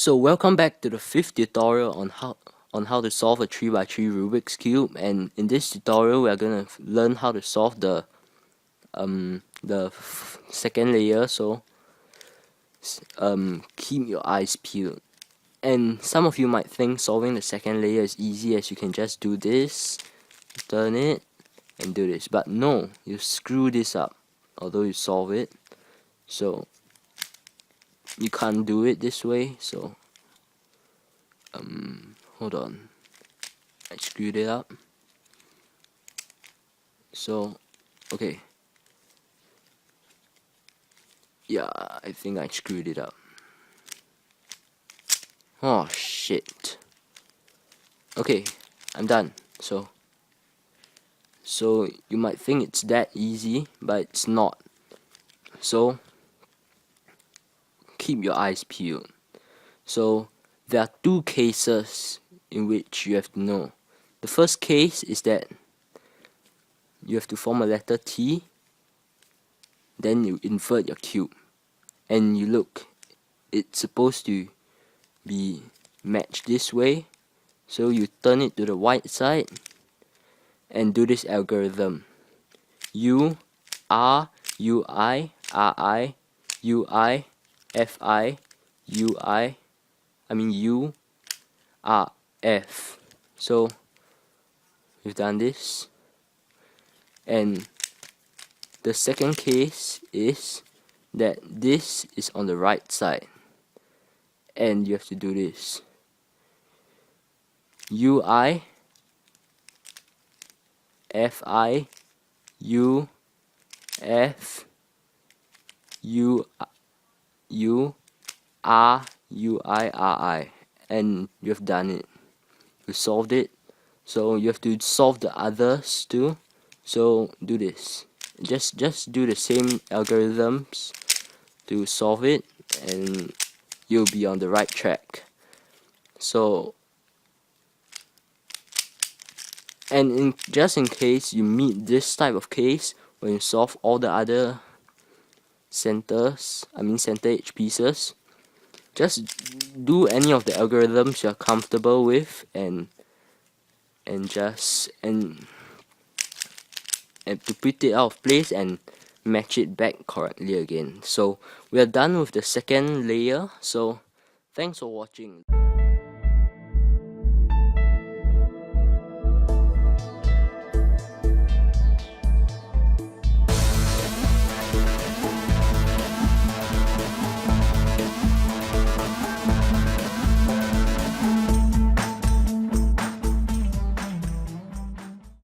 So welcome back to the fifth tutorial on how to solve a 3x3 Rubik's Cube, and in this tutorial we are gonna learn how to solve the second layer. So keep your eyes peeled. And some of you might think solving the second layer is easy, as you can just do this, turn it, and do this. But no, you screw this up, although you solve it. So you can't do it this way. So hold on, I screwed it up. So okay, yeah, I think I screwed it up. Oh shit. Okay, I'm done. So you might think it's that easy, but it's not. So keep your eyes peeled. So there are two cases in which you have to know. The first case is that you have to form a letter T, then you invert your cube, and you look, it's supposed to be matched this way. So you turn it to the right side and do this algorithm: U R U I R I U I F I U R F. So we've done this. And the second case is that this is on the right side, and you have to do this: U I F I U F U R U I R I, and you have done it. You solved it. So you have to solve the others too. So do this. Just do the same algorithms to solve it, and you'll be on the right track. So, and just in case you meet this type of case when you solve all the other center edge pieces, just do any of the algorithms you're comfortable with, and to put it out of place and match it back correctly again. So we are done with the second layer. So thanks for watching.